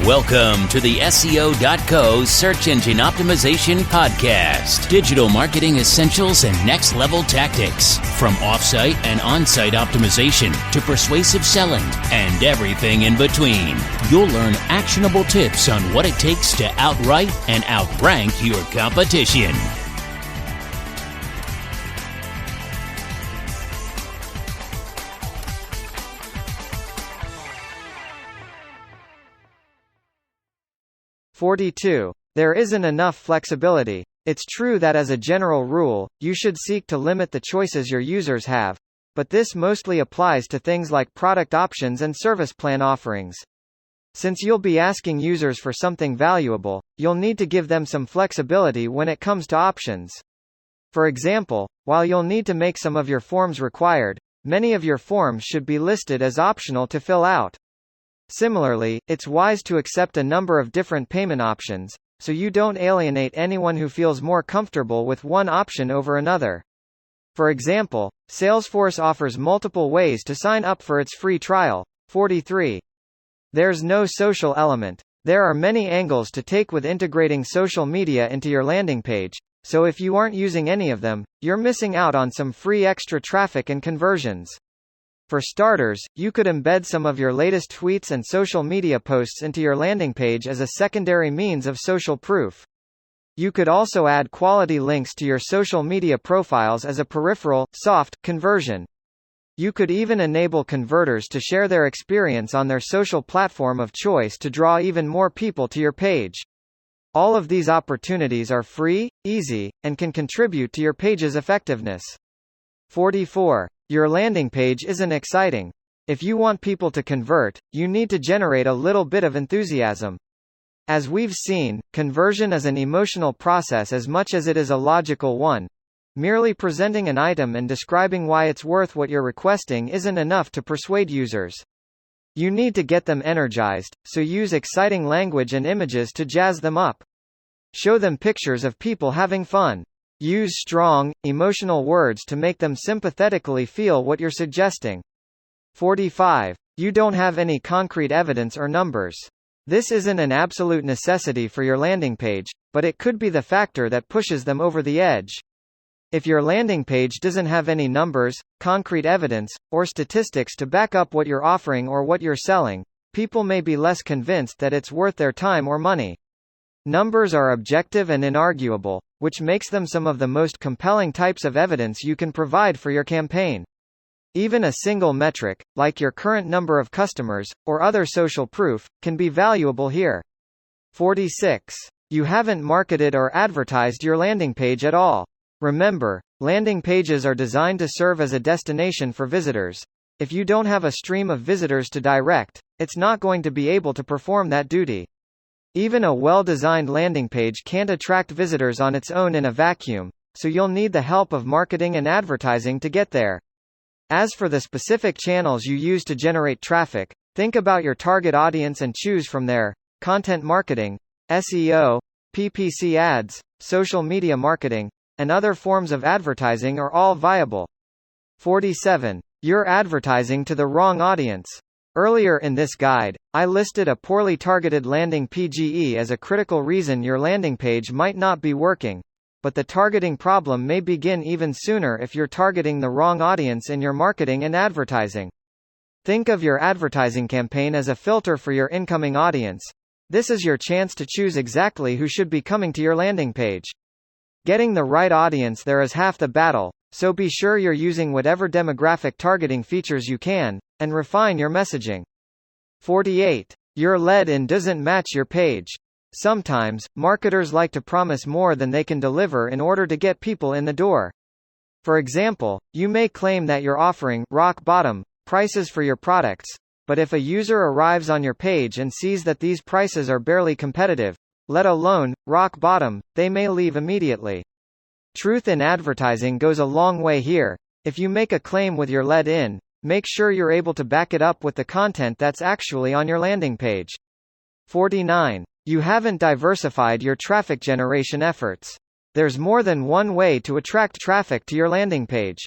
Welcome to the SEO.co Search Engine Optimization Podcast. Digital marketing essentials and next-level tactics. From off-site and on-site optimization to persuasive selling and everything in between. You'll learn actionable tips on what it takes to outright and outrank your competition. There isn't enough flexibility. It's true that as a general rule, you should seek to limit the choices your users have, but this mostly applies to things like product options and service plan offerings. Since you'll be asking users for something valuable, you'll need to give them some flexibility when it comes to options. For example, while you'll need to make some of your forms required, many of your forms should be listed as optional to fill out. Similarly, it's wise to accept a number of different payment options, so you don't alienate anyone who feels more comfortable with one option over another. For example, Salesforce offers multiple ways to sign up for its free trial. 43. There's no social element. There are many angles to take with integrating social media into your landing page, so if you aren't using any of them, you're missing out on some free extra traffic and conversions. For starters, you could embed some of your latest tweets and social media posts into your landing page as a secondary means of social proof. You could also add quality links to your social media profiles as a peripheral, soft, conversion. You could even enable converters to share their experience on their social platform of choice to draw even more people to your page. All of these opportunities are free, easy, and can contribute to your page's effectiveness. 44. Your landing page isn't exciting. If you want people to convert, you need to generate a little bit of enthusiasm. As we've seen, conversion is an emotional process as much as it is a logical one. Merely presenting an item and describing why it's worth what you're requesting isn't enough to persuade users. You need to get them energized, so use exciting language and images to jazz them up. Show them pictures of people having fun. Use strong, emotional words to make them sympathetically feel what you're suggesting. 45. You don't have any concrete evidence or numbers. This isn't an absolute necessity for your landing page, but it could be the factor that pushes them over the edge. If your landing page doesn't have any numbers, concrete evidence, or statistics to back up what you're offering or what you're selling, people may be less convinced that it's worth their time or money. Numbers are objective and inarguable, which makes them some of the most compelling types of evidence you can provide for your campaign. Even a single metric, like your current number of customers, or other social proof, can be valuable here. 46. You haven't marketed or advertised your landing page at all. Remember, landing pages are designed to serve as a destination for visitors. If you don't have a stream of visitors to direct, it's not going to be able to perform that duty. Even a well-designed landing page can't attract visitors on its own in a vacuum, so you'll need the help of marketing and advertising to get there. As for the specific channels you use to generate traffic, think about your target audience and choose from there. Content marketing, SEO, PPC ads, social media marketing, and other forms of advertising are all viable. 47. You're advertising to the wrong audience. Earlier in this guide, I listed a poorly targeted landing PGE as a critical reason your landing page might not be working, but the targeting problem may begin even sooner if you're targeting the wrong audience in your marketing and advertising. Think of your advertising campaign as a filter for your incoming audience. This is your chance to choose exactly who should be coming to your landing page. Getting the right audience there is half the battle, so be sure you're using whatever demographic targeting features you can, and refine your messaging. 48. Your lead-in doesn't match your page. Sometimes, marketers like to promise more than they can deliver in order to get people in the door. For example, you may claim that you're offering rock bottom prices for your products, but if a user arrives on your page and sees that these prices are barely competitive, let alone rock bottom, they may leave immediately. Truth in advertising goes a long way here. If you make a claim with your lead-in, make sure you're able to back it up with the content that's actually on your landing page. 49. You haven't diversified your traffic generation efforts. There's more than one way to attract traffic to your landing page.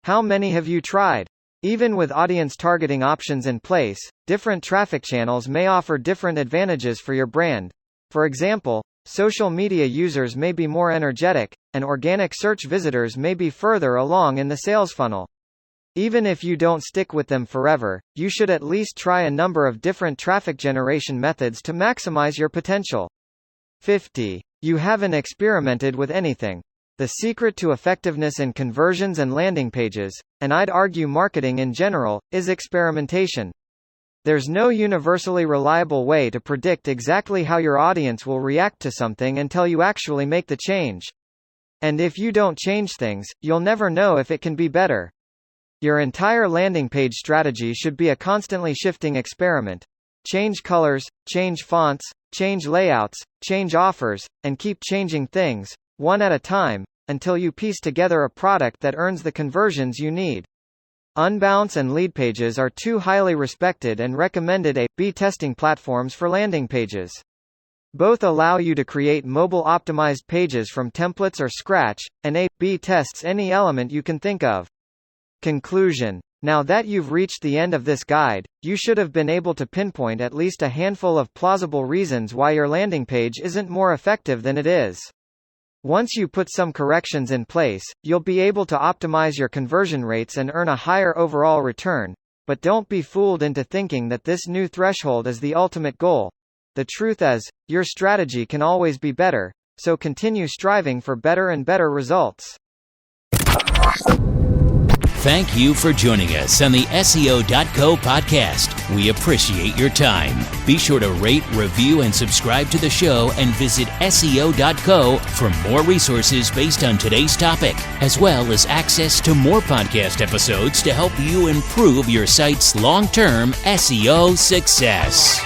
How many have you tried? Even with audience targeting options in place, different traffic channels may offer different advantages for your brand. For example, social media users may be more energetic, and organic search visitors may be further along in the sales funnel. Even if you don't stick with them forever, you should at least try a number of different traffic generation methods to maximize your potential. 50. You haven't experimented with anything. The secret to effectiveness in conversions and landing pages, and I'd argue marketing in general, is experimentation. There's no universally reliable way to predict exactly how your audience will react to something until you actually make the change. And if you don't change things, you'll never know if it can be better. Your entire landing page strategy should be a constantly shifting experiment. Change colors, change fonts, change layouts, change offers, and keep changing things, one at a time, until you piece together a product that earns the conversions you need. Unbounce and Leadpages are two highly respected and recommended A/B testing platforms for landing pages. Both allow you to create mobile-optimized pages from templates or scratch, and A/B tests any element you can think of. Conclusion. Now that you've reached the end of this guide, you should have been able to pinpoint at least a handful of plausible reasons why your landing page isn't more effective than it is. Once you put some corrections in place, you'll be able to optimize your conversion rates and earn a higher overall return. But don't be fooled into thinking that this new threshold is the ultimate goal. The truth is, your strategy can always be better, so continue striving for better and better results. Thank you for joining us on the SEO.co podcast. We appreciate your time. Be sure to rate, review, and subscribe to the show, and visit SEO.co for more resources based on today's topic, as well as access to more podcast episodes to help you improve your site's long-term SEO success.